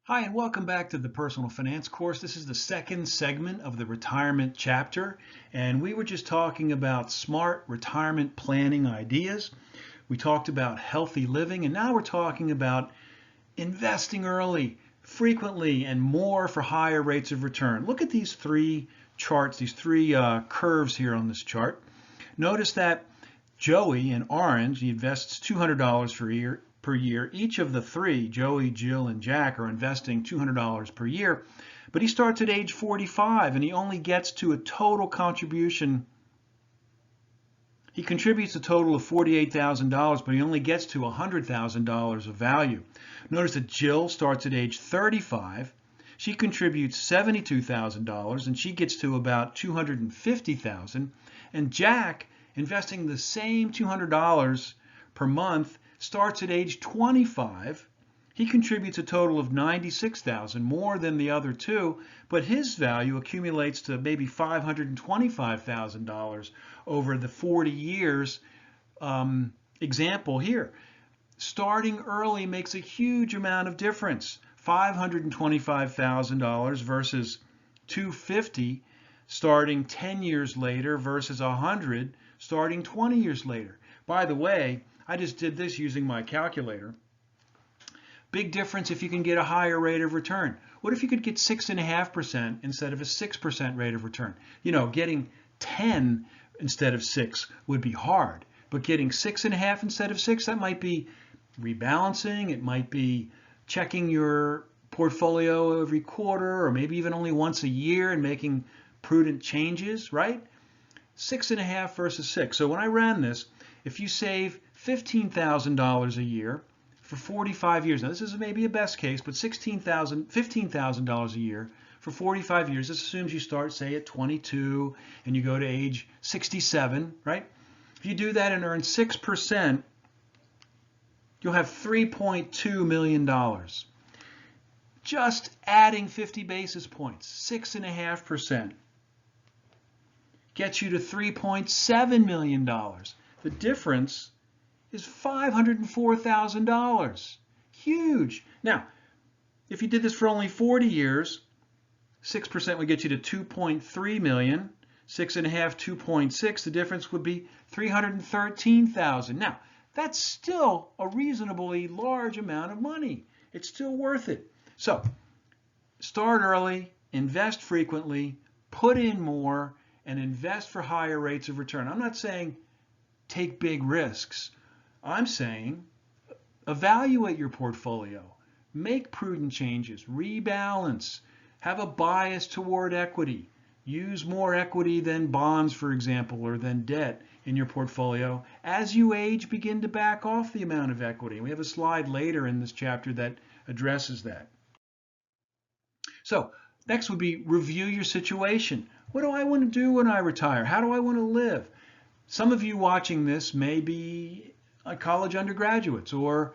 Hi, and welcome back to the Personal Finance course. This is the second segment of the retirement chapter, and we were just talking about smart retirement planning ideas. We talked about healthy living, and now we're talking about investing early, frequently, and more for higher rates of return. Look at these three charts, these three curves here on this chart. Notice that Joey in orange, he invests $200 per year. Each of the three, Joey, Jill, and Jack, are investing $200 per year. But he starts at age 45 and he only gets to a total contribution. He contributes a total of $48,000, but he only gets to $100,000 of value. Notice that Jill starts at age 35. She contributes $72,000 and she gets to about $250,000. And Jack, investing the same $200 per month, starts at age 25. He contributes a total of $96,000, more than the other two, but his value accumulates to maybe $525,000 over the 40 years example here. Starting early makes a huge amount of difference. $525,000 versus $250 starting 10 years later versus $100 starting 20 years later. By the way, I just did this using my calculator. Big difference if you can get a higher rate of return. What if you could get 6.5% instead of a 6% rate of return? You know, getting 10 instead of 6 would be hard, but getting 6.5 instead of 6, that might be rebalancing. It might be checking your portfolio every quarter or maybe even only once a year and making prudent changes, right? 6.5 versus 6. So when I ran this, if you save $15,000 a year for 45 years, now this is maybe a best case, but $15,000 a year for 45 years, this assumes you start, say, at 22 and you go to age 67, right? If you do that and earn 6%, you'll have $3.2 million. Just adding 50 basis points, 6.5%, gets you to $3.7 million. The difference is $504,000. Huge. Now, if you did this for only 40 years, 6% would get you to 2.3 million. 6.5, 2.6. The difference would be 313,000. Now, that's still a reasonably large amount of money. It's still worth it. So, start early, invest frequently, put in more, and invest for higher rates of return. I'm not saying take big risks. I'm saying evaluate your portfolio, make prudent changes, rebalance, have a bias toward equity, use more equity than bonds, for example, or than debt in your portfolio. As you age, begin to back off the amount of equity. We have a slide later in this chapter that addresses that. So next would be review your situation. What do I want to do when I retire? How do I want to live? Some of you watching this may be college undergraduates or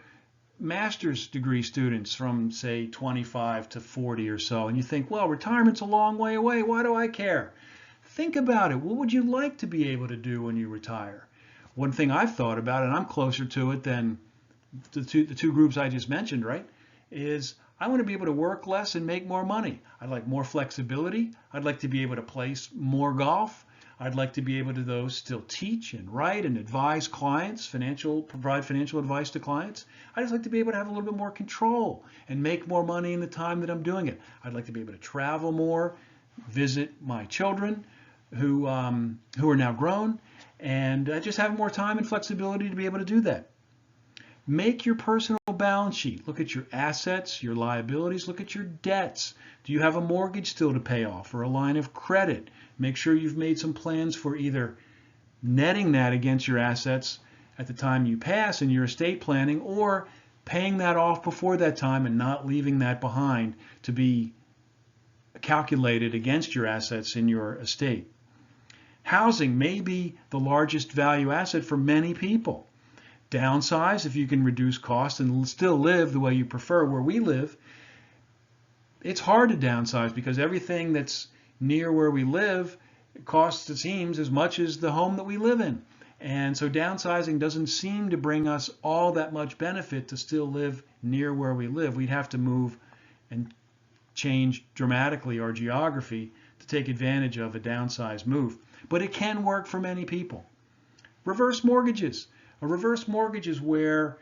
master's degree students from, say, 25 to 40 or so, and you think, well, retirement's a long way away. Why do I care? Think about it. What would you like to be able to do when you retire? One thing I've thought about, and I'm closer to it than the two groups I just mentioned, right, is I want to be able to work less and make more money. I'd like more flexibility. I'd like to be able to play more golf. I'd like to be able to, though, still teach and write and advise clients, provide financial advice to clients. I just like to be able to have a little bit more control and make more money in the time that I'm doing it. I'd like to be able to travel more, visit my children who are now grown, and just have more time and flexibility to be able to do that. Make your personal balance sheet. Look at your assets, your liabilities, look at your debts. Do you have a mortgage still to pay off or a line of credit? Make sure you've made some plans for either netting that against your assets at the time you pass in your estate planning or paying that off before that time and not leaving that behind to be calculated against your assets in your estate. Housing may be the largest value asset for many people. Downsize if you can reduce costs and still live the way you prefer. Where we live, it's hard to downsize because everything that's near where we live costs, it seems, as much as the home that we live in. And so downsizing doesn't seem to bring us all that much benefit to still live near where we live. We'd have to move and change dramatically our geography to take advantage of a downsized move. But it can work for many people. Reverse mortgages. A reverse mortgage is where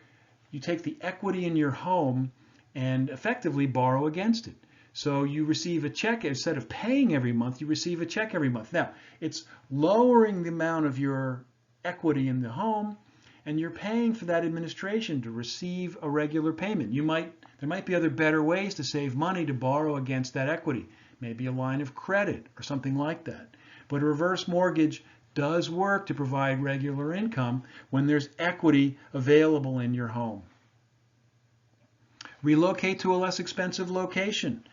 you take the equity in your home and effectively borrow against it. So you receive a check, instead of paying every month, you receive a check every month. Now, it's lowering the amount of your equity in the home, and you're paying for that administration to receive a regular payment. There might be other better ways to save money to borrow against that equity, maybe a line of credit or something like that. But a reverse mortgage does work to provide regular income when there's equity available in your home. Relocate to a less expensive location.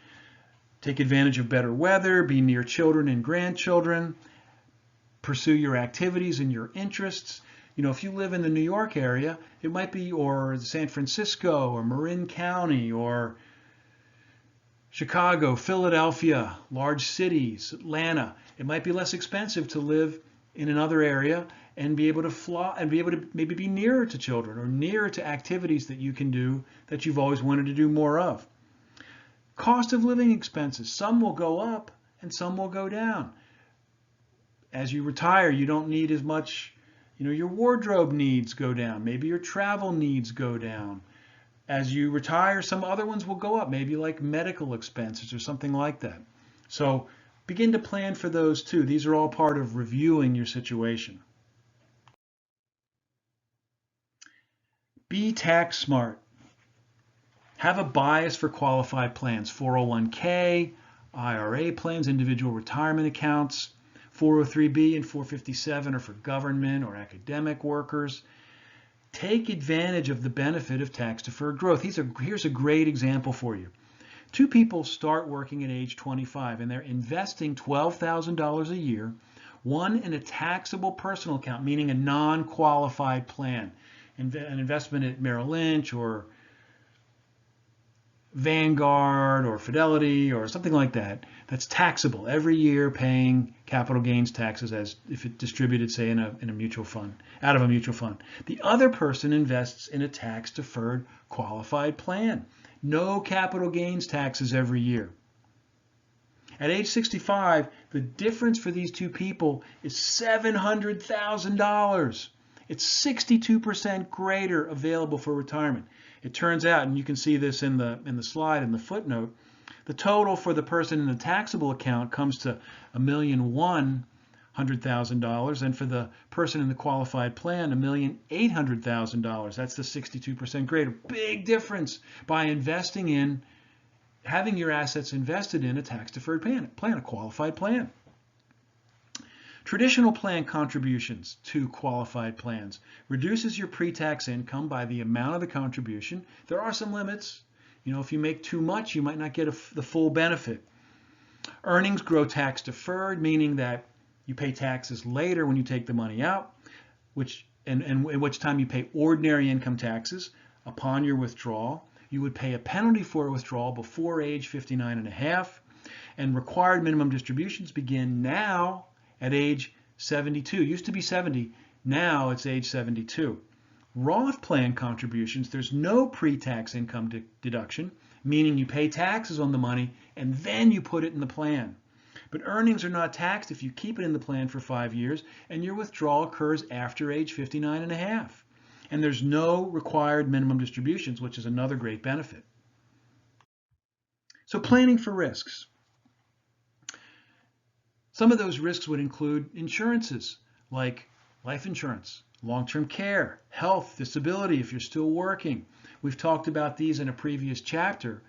Take advantage of better weather, be near children and grandchildren, pursue your activities and your interests. You know, if you live in the New York area, it might be, or San Francisco, or Marin County, or Chicago, Philadelphia, large cities, Atlanta. It might be less expensive to live in another area and be able to fly and be able to maybe be nearer to children or nearer to activities that you can do that you've always wanted to do more of. Cost of living expenses. Some will go up and some will go down. As you retire, you don't need as much, your wardrobe needs go down. Maybe your travel needs go down. As you retire, some other ones will go up, maybe like medical expenses or something like that. So begin to plan for those too. These are all part of reviewing your situation. Be tax smart. Have a bias for qualified plans, 401k, IRA plans, individual retirement accounts. 403b and 457 are for government or academic workers. Take advantage of the benefit of tax-deferred growth. Here's a great example for you. Two people start working at age 25 and they're investing $12,000 a year, one in a taxable personal account, meaning a non-qualified plan, an investment at Merrill Lynch or Vanguard or Fidelity or something like that, that's taxable every year, paying capital gains taxes as if it distributed, say, in a mutual fund, out of a mutual fund. The other person invests in a tax-deferred qualified plan. No capital gains taxes every year. At age 65, the difference for these two people is $700,000. It's 62% greater available for retirement. It turns out, and you can see this in the slide in the footnote, the total for the person in the taxable account comes to $1,100,000, and for the person in the qualified plan, $1,800,000. That's the 62% greater. Big difference by investing in, having your assets invested in a tax-deferred plan, a qualified plan. Traditional plan contributions to qualified plans reduces your pre-tax income by the amount of the contribution. There are some limits. If you make too much, you might not get the full benefit. Earnings grow tax deferred, meaning that you pay taxes later when you take the money out, and in which time you pay ordinary income taxes upon your withdrawal. You would pay a penalty for a withdrawal before age 59 and a half, and required minimum distributions begin now at age 72. It used to be 70, now it's age 72. Roth plan contributions, there's no pre-tax income deduction, meaning you pay taxes on the money and then you put it in the plan. But earnings are not taxed if you keep it in the plan for 5 years and your withdrawal occurs after age 59 and a half. And there's no required minimum distributions, which is another great benefit. So planning for risks. Some of those risks would include insurances like life insurance, long-term care, health, disability if you're still working. We've talked about these in a previous chapter,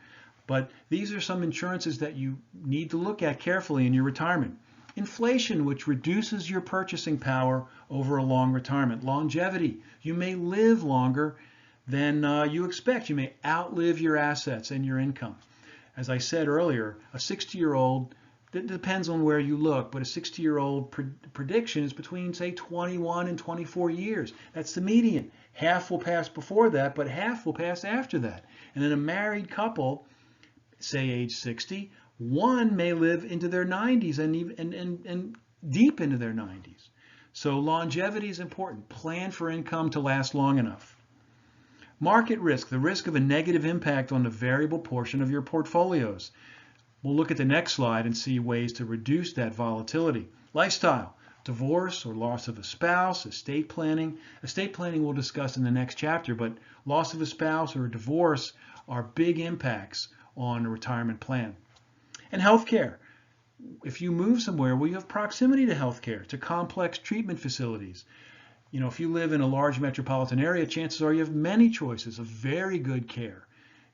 but these are some insurances that you need to look at carefully in your retirement. Inflation, which reduces your purchasing power over a long retirement. Longevity, you may live longer than you expect. You may outlive your assets and your income. As I said earlier, a 60-year-old, it depends on where you look, but a 60-year-old prediction is between, say, 21 and 24 years. That's the median. Half will pass before that, but half will pass after that. And in a married couple, say age 60, one may live into their 90s and deep into their 90s. So longevity is important. Plan for income to last long enough. Market risk, the risk of a negative impact on the variable portion of your portfolios. We'll look at the next slide and see ways to reduce that volatility. Lifestyle, divorce or loss of a spouse, estate planning. Estate planning we'll discuss in the next chapter, but loss of a spouse or a divorce are big impacts on a retirement plan. And healthcare. If you move somewhere where you have proximity to healthcare, to complex treatment facilities, if you live in a large metropolitan area, chances are you have many choices of very good care.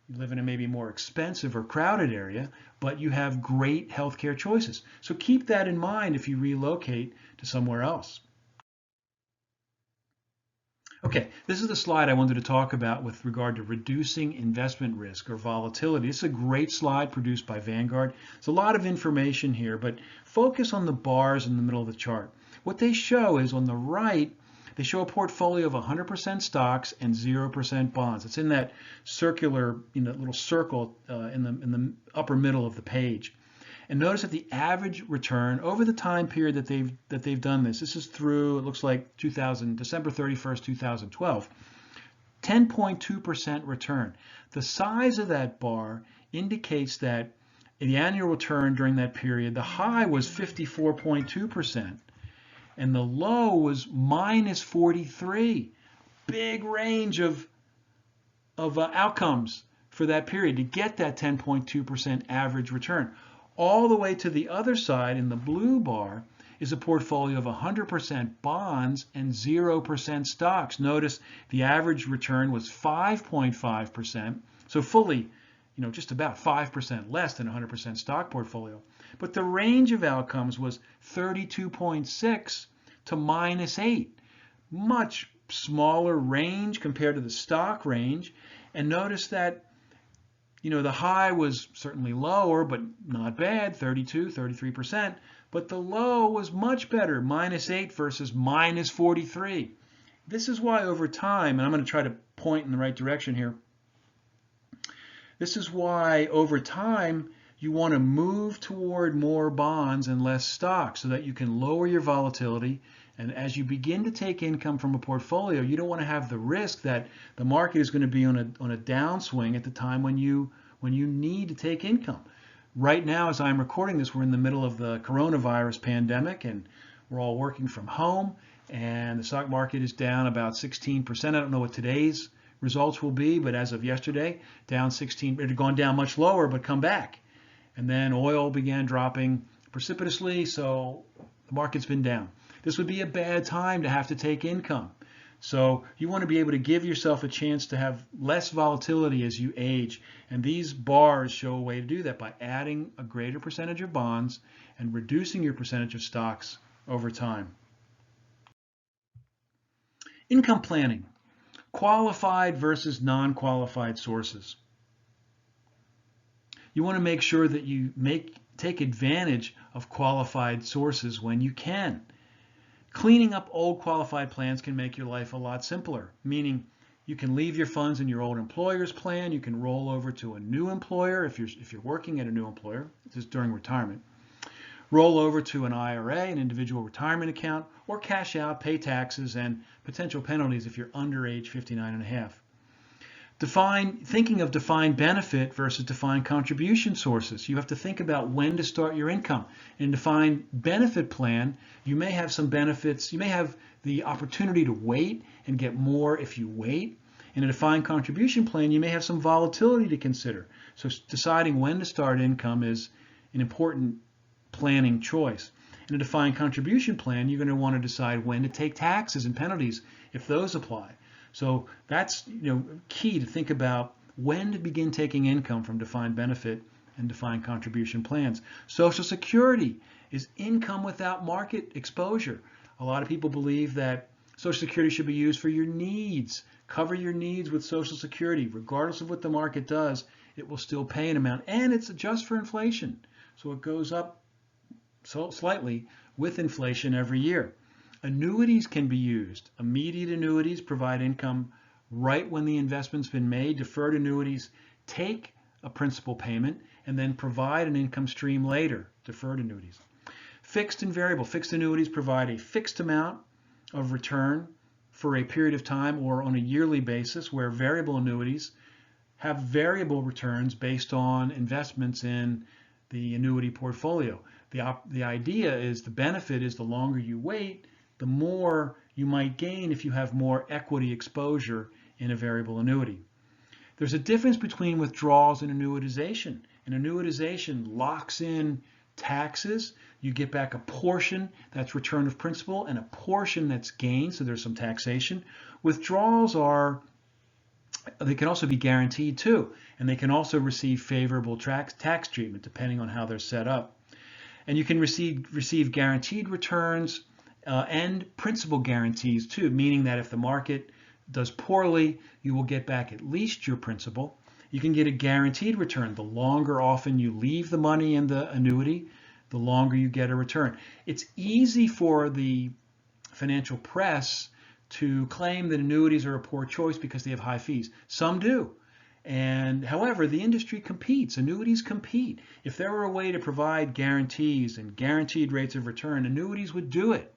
You live in a maybe more expensive or crowded area, but you have great healthcare choices. So keep that in mind if you relocate to somewhere else. Okay, this is the slide I wanted to talk about with regard to reducing investment risk or volatility. It's a great slide produced by Vanguard. There's a lot of information here, but focus on the bars in the middle of the chart. What they show is on the right, they show a portfolio of 100% stocks and 0% bonds. It's in that circular, little circle in the upper middle of the page. And notice that the average return over the time period that they've done this is through, it looks like December 31st, 2012, 10.2% return. The size of that bar indicates that the annual return during that period, the high was 54.2% and the low was minus 43. Big range of outcomes for that period to get that 10.2% average return. All the way to the other side in the blue bar is a portfolio of 100% bonds and 0% stocks. Notice the average return was 5.5%, so fully, just about 5% less than a 100% stock portfolio. But the range of outcomes was 32.6 to minus 8. Much smaller range compared to the stock range. And notice that the high was certainly lower, but not bad, 33%, but the low was much better, minus 8 versus minus 43. This is why over time, and I'm going to try to point in the right direction here, this is why over time you want to move toward more bonds and less stocks so that you can lower your volatility. And as you begin to take income from a portfolio, you don't want to have the risk that the market is going to be on a downswing at the time when you need to take income. Right now, as I'm recording this, we're in the middle of the coronavirus pandemic and we're all working from home and the stock market is down about 16%. I don't know what today's results will be, but as of yesterday, down 16. It had gone down much lower, but come back. And then oil began dropping precipitously, so the market's been down. This would be a bad time to have to take income. So you want to be able to give yourself a chance to have less volatility as you age. And these bars show a way to do that by adding a greater percentage of bonds and reducing your percentage of stocks over time. Income planning, qualified versus non-qualified sources. You want to make sure that you take advantage of qualified sources when you can. Cleaning up old qualified plans can make your life a lot simpler, meaning you can leave your funds in your old employer's plan, you can roll over to a new employer if you're working at a new employer, this is during retirement, roll over to an IRA, an individual retirement account, or cash out, pay taxes, and potential penalties if you're under age 59 and a half. Thinking of defined benefit versus defined contribution sources. You have to think about when to start your income. In a defined benefit plan, you may have some benefits. You may have the opportunity to wait and get more if you wait. In a defined contribution plan, you may have some volatility to consider. So deciding when to start income is an important planning choice. In a defined contribution plan, you're going to want to decide when to take taxes and penalties if those apply. So that's key to think about when to begin taking income from defined benefit and defined contribution plans. Social Security is income without market exposure. A lot of people believe that Social Security should be used for your needs. Cover your needs with Social Security. Regardless of what the market does, it will still pay an amount, and it's adjusted for inflation. So it goes up so slightly with inflation every year. Annuities can be used. Immediate annuities provide income right when the investment's been made. Deferred annuities take a principal payment and then provide an income stream later. Deferred annuities. Fixed and variable. Fixed annuities provide a fixed amount of return for a period of time or on a yearly basis, where variable annuities have variable returns based on investments in the annuity portfolio. The idea is, the benefit is, the longer you wait, the more you might gain if you have more equity exposure in a variable annuity. There's a difference between withdrawals and annuitization. An annuitization locks in taxes. You get back a portion that's return of principal and a portion that's gain, so there's some taxation. Withdrawals they can also be guaranteed too, and they can also receive favorable tax treatment depending on how they're set up. And you can receive guaranteed returns and principal guarantees too, meaning that if the market does poorly, you will get back at least your principal. You can get a guaranteed return. The longer often you leave the money in the annuity, the longer you get a return. It's easy for the financial press to claim that annuities are a poor choice because they have high fees. Some do. And however, the industry competes. Annuities compete. If there were a way to provide guarantees and guaranteed rates of return, annuities would do it.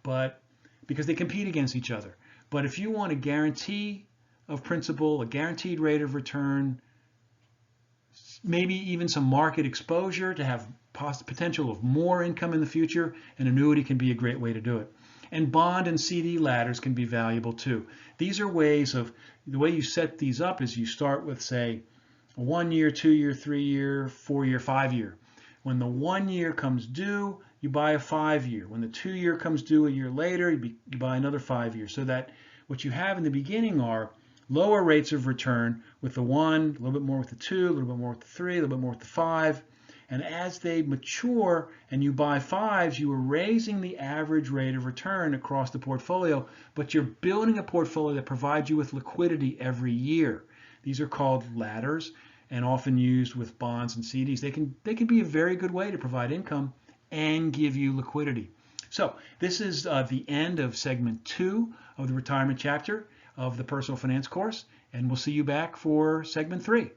But because they compete against each other. But if you want a guarantee of principal, a guaranteed rate of return, maybe even some market exposure to have potential of more income in the future, an annuity can be a great way to do it. And bond and CD ladders can be valuable too. These are ways of, the way you set these up is you start with, say, a 1 year, 2 year, 3 year, 4 year, 5 year. When the 1 year comes due, you buy a 5 year. When the 2 year comes due a year later, you buy another 5 year. So that what you have in the beginning are lower rates of return with the 1, a little bit more with the 2, a little bit more with the 3, a little bit more with the 5. And as they mature and you buy 5s, you are raising the average rate of return across the portfolio, but you're building a portfolio that provides you with liquidity every year. These are called ladders and often used with bonds and CDs. They can be a very good way to provide income and give you liquidity. So this is the end of segment 2 of the retirement chapter of the personal finance course, and we'll see you back for segment 3.